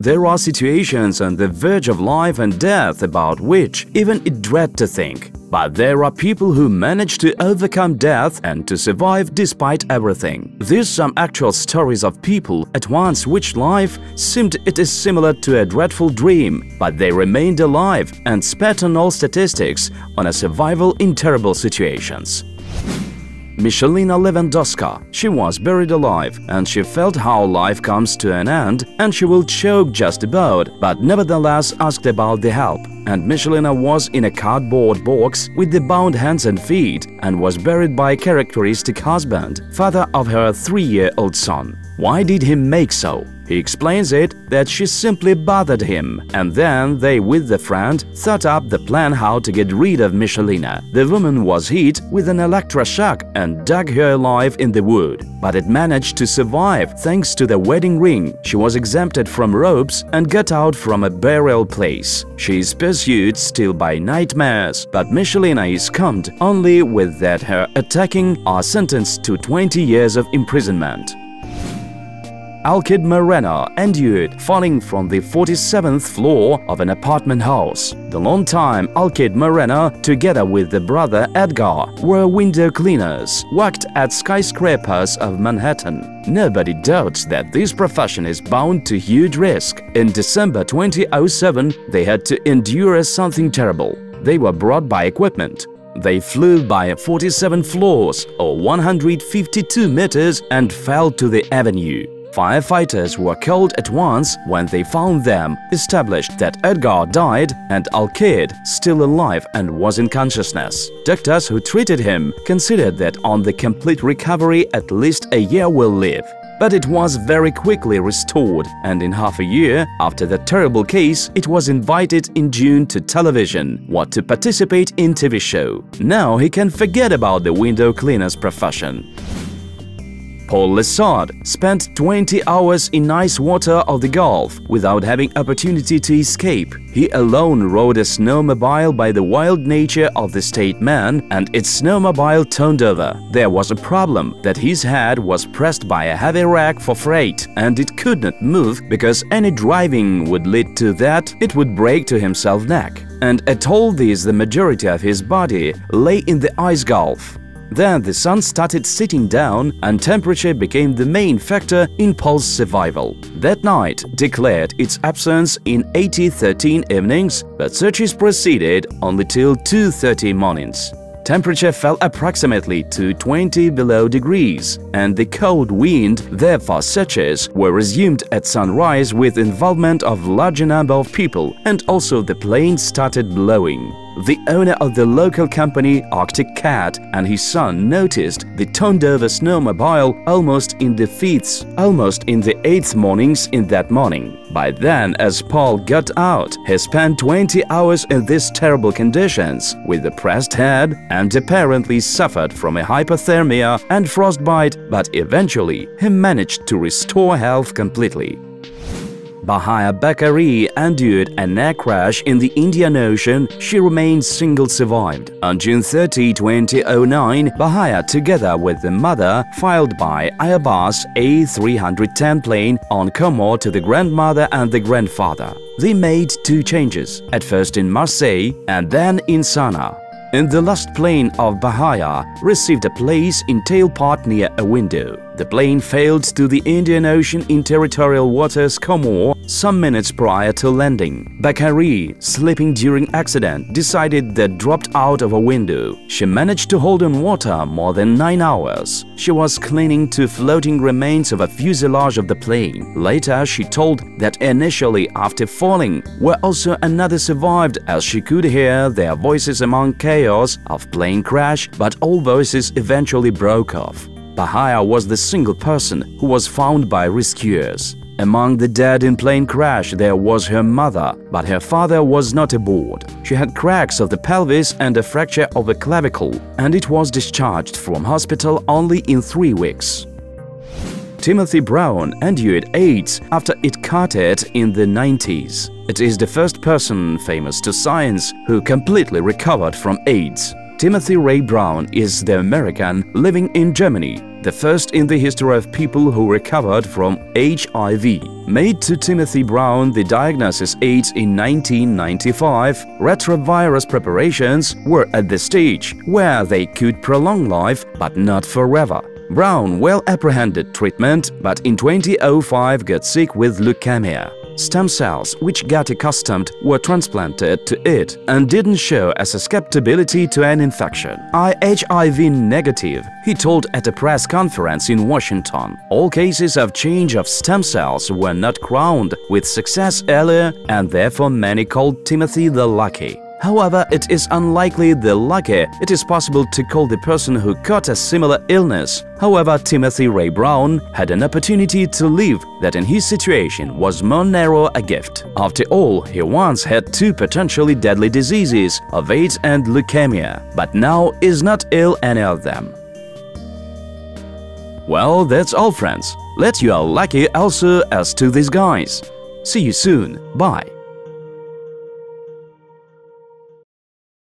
There are situations on the verge of life and death about which even it dread to think. But there are people who manage to overcome death and to survive despite everything. These some actual stories of people at once which life seemed it is similar to a dreadful dream, but they remained alive and spat on all statistics on a survival in terrible situations. Michalina Lewandowska. She was buried alive, and she felt how life comes to an end, and she will choke just about, but nevertheless asked about the help. And Michalina was in a cardboard box with the bound hands and feet, and was buried by characteristic husband, father of her 3-year-old son. Why did he make so? He explains it that she simply bothered him, and then they with the friend thought up the plan how to get rid of Michalina. The woman was hit with an electroshock and dug her alive in the wood, but it managed to survive thanks to the wedding ring. She was exempted from ropes and got out from a burial place. She is pursued still by nightmares, but Michalina is calmed only with that her attacking are sentenced to 20 years of imprisonment. Alkyd Marenna endured falling from the 47th floor of an apartment house. The long-time Alkyd Marenna, together with the brother Edgar, were window cleaners, worked at skyscrapers of Manhattan. Nobody doubts that this profession is bound to huge risk. In December 2007, they had to endure something terrible. They were brought by equipment. They flew by 47 floors, or 152 meters, and fell to the avenue. Firefighters were called at once when they found them, established that Edgar died and Alkyd still alive and was in consciousness. Doctors who treated him considered that on the complete recovery at least a year will live. But it was very quickly restored, and in half a year after the terrible case, it was invited in June to television, to participate in TV show. Now he can forget about the window cleaner's profession. Paul Lessard spent 20 hours in ice water of the Gulf without having opportunity to escape. He alone rode a snowmobile by the wild nature of the state man, and its snowmobile turned over. There was a problem that his head was pressed by a heavy rack for freight, and it could not move because any driving would lead to that it would break to himself neck. And at all this the majority of his body lay in the ice gulf. Then the sun started sitting down and temperature became the main factor in Paul's survival. That night declared its absence in 13 evenings, but searches proceeded only till 2:30 mornings. Temperature fell approximately to 20 below degrees, and the cold wind, therefore searches were resumed at sunrise with involvement of larger number of people, and also the plane started blowing. The owner of the local company, Arctic Cat, and his son noticed the turned-over snowmobile almost in the 8th mornings in that morning. By then, as Paul got out, he spent 20 hours in these terrible conditions, with a pressed head, and apparently suffered from a hypothermia and frostbite, but eventually he managed to restore health completely. Bahia Bakari endured a neck crash in the Indian Ocean. She remained single survived. On June 30, 2009, Bahia, together with the mother, filed by Airbus A310 plane on Comore to the grandmother and the grandfather. They made 2 changes, at first in Marseille and then in Sanaa. In the last plane of Bahia received a place in tail part near a window. The plane failed to the Indian Ocean in territorial waters Comore some minutes prior to landing. Bakari, sleeping during accident, decided that dropped out of a window. She managed to hold on water more than 9 hours. She was clinging to floating remains of a fuselage of the plane. Later, she told that initially after falling, where also another survived as she could hear their voices among chaos of plane crash, but all voices eventually broke off. Bahia was the single person who was found by rescuers. Among the dead in plane crash there was her mother, but her father was not aboard. She had cracks of the pelvis and a fracture of a clavicle, and it was discharged from hospital only in 3 weeks. Timothy Brown endured AIDS after it caught it in the 90s. It is the first person famous to science who completely recovered from AIDS. Timothy Ray Brown is the American living in Germany, the first in the history of people who recovered from HIV. Made to Timothy Brown the diagnosis AIDS in 1995, retrovirus preparations were at the stage where they could prolong life but not forever. Brown well apprehended treatment, but in 2005 got sick with leukemia. Stem cells which got accustomed were transplanted to it and didn't show a susceptibility to an infection. HIV negative, he told at a press conference in Washington. All cases of change of stem cells were not crowned with success earlier, and therefore many called Timothy the Lucky. However, it is unlikely the lucky. It is possible to call the person who caught a similar illness. However, Timothy Ray Brown had an opportunity to live that in his situation was more narrow a gift. After all, he once had two potentially deadly diseases of AIDS and leukemia, but now is not ill any of them. Well, that's all, friends. Let you are lucky also as to these guys. See you soon. Bye.